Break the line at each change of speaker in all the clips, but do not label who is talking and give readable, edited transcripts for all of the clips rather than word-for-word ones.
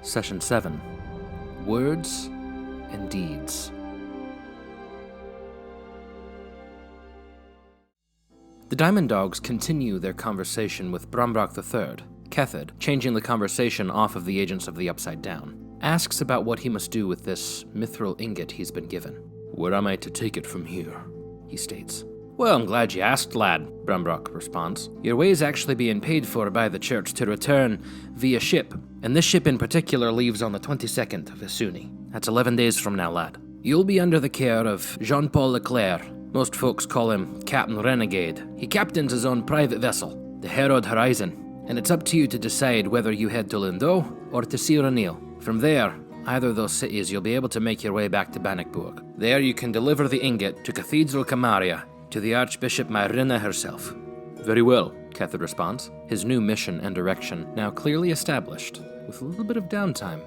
Session 7. Words and Deeds. The Diamond Dogs continue their conversation with Brambrak III. Kethid, changing the conversation off of the Agents of the Upside Down, asks about what he must do with this mithril ingot he's been given. "Where am I to take it from here?" he states. "Well, I'm glad you asked, lad," Brambrak responds. "Your way's actually being paid for by the church to return via ship, and this ship in particular leaves on the 22nd of Isuni. That's 11 days from now, lad. You'll be under the care of Jean-Paul Leclerc. Most folks call him Captain Renegade. He captains his own private vessel, the Herod Horizon, and it's up to you to decide whether you head to Lindo or to Sir O'Neill. From there, either of those cities, you'll be able to make your way back to Bannockburg. There you can deliver the ingot to Cathedral Camaria, to the Archbishop Myrina herself." "Very well," Kethid responds, his new mission and direction now clearly established, with a little bit of downtime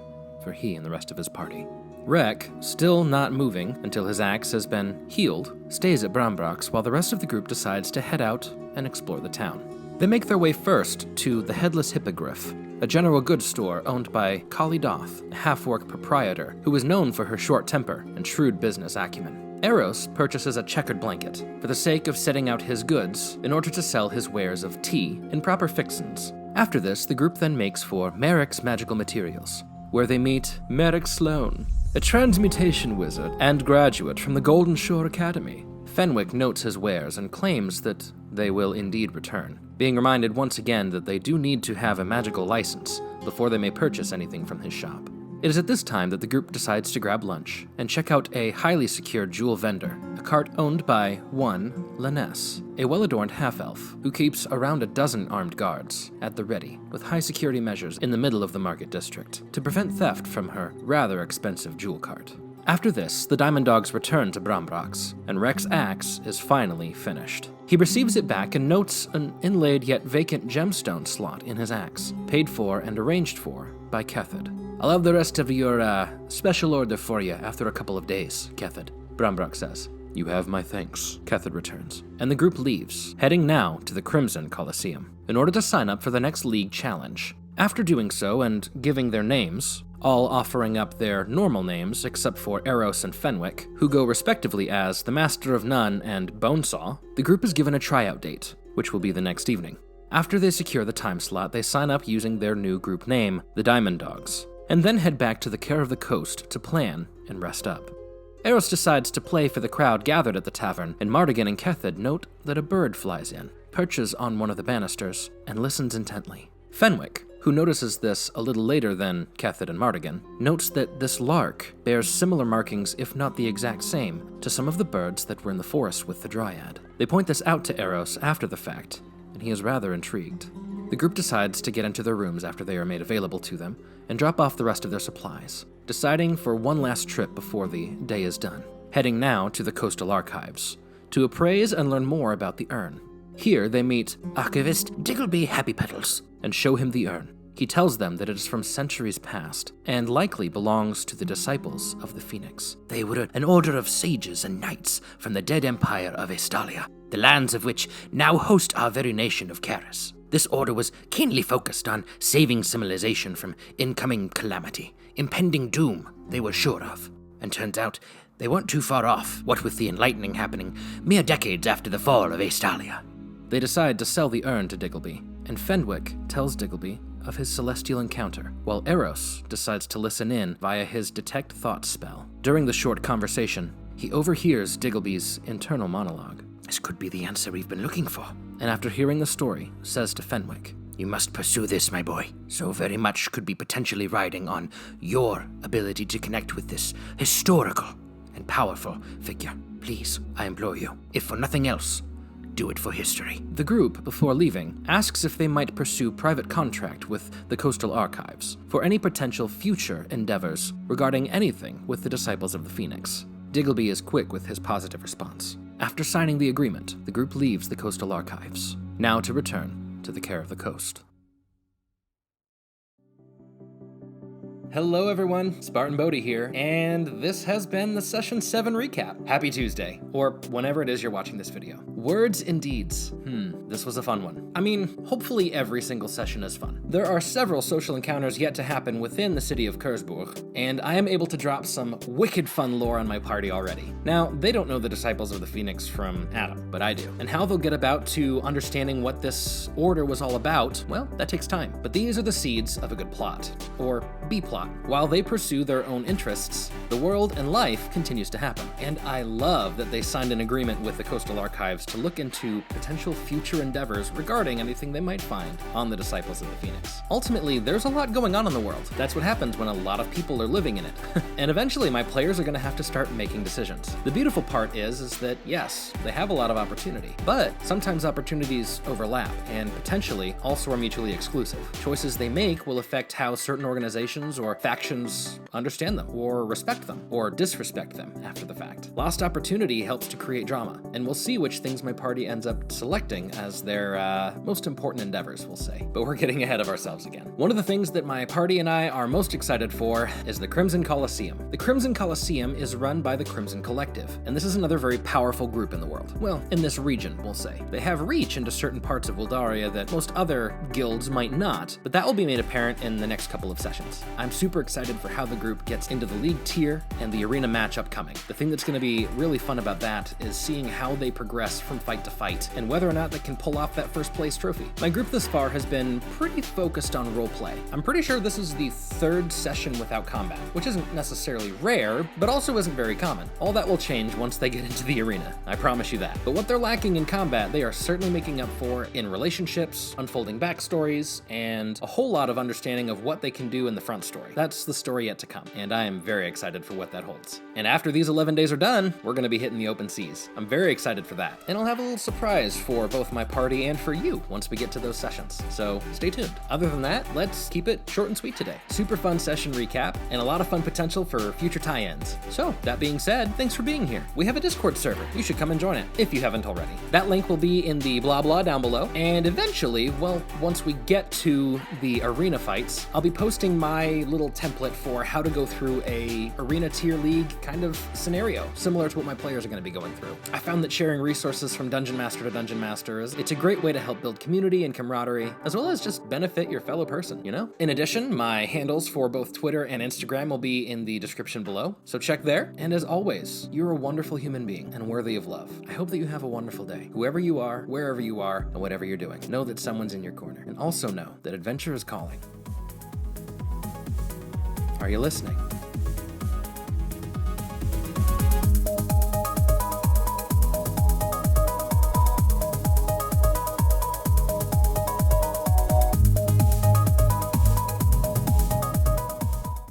for he and the rest of his party. Rek, still not moving until his axe has been healed, stays at Brambrak's while the rest of the group decides to head out and explore the town. They make their way first to the Headless Hippogriff, a general goods store owned by Kali Doth, a half-orc proprietor who is known for her short temper and shrewd business acumen. Eros purchases a checkered blanket for the sake of setting out his goods in order to sell his wares of tea in proper fixins. After this, the group then makes for Merrick's Magical Materials, where they meet Merrick Sloan, a transmutation wizard and graduate from the Golden Shore Academy. Fenwick notes his wares and claims that they will indeed return, being reminded once again that they do need to have a magical license before they may purchase anything from his shop. It is at this time that the group decides to grab lunch and check out a highly secured jewel vendor, a cart owned by one Laness, a well-adorned half-elf who keeps around a dozen armed guards at the ready, with high security measures in the middle of the market district to prevent theft from her rather expensive jewel cart. After this, the Diamond Dogs return to Brambrak's, and Rek's axe is finally finished. He receives it back and notes an inlaid yet vacant gemstone slot in his axe, paid for and arranged for by Kethid. "I'll have the rest of your special order for you after a couple of days, Kethid," Brambrak says. "You have my thanks," Kethid returns, and the group leaves, heading now to the Crimson Coliseum, in order to sign up for the next League Challenge. After doing so and giving their names, all offering up their normal names except for Eros and Fenwick, who go respectively as the Master of None and Bonesaw, the group is given a tryout date, which will be the next evening. After they secure the time slot, they sign up using their new group name, the Diamond Dogs, and then head back to the Care of the Coast to plan and rest up. Eros decides to play for the crowd gathered at the tavern, and Mardigan and Kethid note that a bird flies in, perches on one of the banisters, and listens intently. Fenwick, who notices this a little later than Kethid and Mardigan, notes that this lark bears similar markings, if not the exact same, to some of the birds that were in the forest with the Dryad. They point this out to Eros after the fact, and he is rather intrigued. The group decides to get into their rooms after they are made available to them, and drop off the rest of their supplies, deciding for one last trip before the day is done, heading now to the Coastal Archives, to appraise and learn more about the urn. Here they meet Archivist Diggleby Happy Petals, and show him the urn. He tells them that it is from centuries past, and likely belongs to the disciples of the Phoenix. "They were an order of sages and knights from the dead empire of Estalia, the lands of which now host our very nation of Karis. This order was keenly focused on saving civilization from incoming calamity, impending doom they were sure of. And turns out they weren't too far off, what with the Enlightening happening mere decades after the fall of Estalia." They decide to sell the urn to Diggleby, and Fenwick tells Diggleby of his celestial encounter, while Eros decides to listen in via his Detect Thoughts spell. During the short conversation, he overhears Diggleby's internal monologue. "This could be the answer we've been looking for," and after hearing the story, says to Fenwick, "You must pursue this, my boy. So very much could be potentially riding on your ability to connect with this historical and powerful figure. Please, I implore you, if for nothing else, do it for history." The group, before leaving, asks if they might pursue private contract with the Coastal Archives for any potential future endeavors regarding anything with the Disciples of the Phoenix. Diggleby is quick with his positive response. After signing the agreement, the group leaves the Coastal Archives, now to return to the Care of the Coast. Hello everyone, SpartanBodie here, and this has been the Session 7 recap. Happy Tuesday, or whenever it is you're watching this video. Words and deeds. This was a fun one. I mean, hopefully every single session is fun. There are several social encounters yet to happen within the city of Cœursbourg, and I am able to drop some wicked fun lore on my party already. Now, they don't know the Disciples of the Phoenix from Adam, but I do. And how they'll get about to understanding what this order was all about, well, that takes time. But these are the seeds of a good plot, or B-plot. While they pursue their own interests, the world and life continues to happen. And I love that they signed an agreement with the Coastal Archives to look into potential future endeavors regarding anything they might find on the Disciples of the Phoenix. Ultimately, there's a lot going on in the world. That's what happens when a lot of people are living in it. And eventually, my players are going to have to start making decisions. The beautiful part is that, yes, they have a lot of opportunity, but sometimes opportunities overlap and potentially also are mutually exclusive. Choices they make will affect how certain organizations or factions understand them, or respect them, or disrespect them after the fact. Lost opportunity helps to create drama, and we'll see which things my party ends up selecting as their most important endeavors, we'll say. But we're getting ahead of ourselves again. One of the things that my party and I are most excited for is the Crimson Coliseum. The Crimson Coliseum is run by the Crimson Collective, and this is another very powerful group in the world. Well, in this region, we'll say. They have reach into certain parts of Wildaria that most other guilds might not, but that will be made apparent in the next couple of sessions. I'm super excited for how the group gets into the league tier and the arena match upcoming. The thing that's going to be really fun about that is seeing how they progress from fight to fight and whether or not they can pull off that first place trophy. My group this far has been pretty focused on roleplay. I'm pretty sure this is the third session without combat, which isn't necessarily rare, but also isn't very common. All that will change once they get into the arena, I promise you that. But what they're lacking in combat, they are certainly making up for in relationships, unfolding backstories, and a whole lot of understanding of what they can do in the front story. That's the story yet to come, and I am very excited for what that holds. And after these 11 days are done, we're going to be hitting the open seas. I'm very excited for that, and I'll have a little surprise for both my party and for you once we get to those sessions, so stay tuned. Other than that, let's keep it short and sweet today. Super fun session recap, and a lot of fun potential for future tie-ins. So, that being said, thanks for being here. We have a Discord server. You should come and join it, if you haven't already. That link will be in the blah blah down below, and eventually, well, once we get to the arena fights, I'll be posting my little template for how to go through a arena tier league kind of scenario, similar to what my players are going to be going through. I found that sharing resources from Dungeon Master to Dungeon Master it's a great way to help build community and camaraderie, as well as just benefit your fellow person, you know? In addition, my handles for both Twitter and Instagram will be in the description below, so check there. And as always, you're a wonderful human being and worthy of love. I hope that you have a wonderful day. Whoever you are, wherever you are, and whatever you're doing, know that someone's in your corner. And also know that adventure is calling. Are you listening?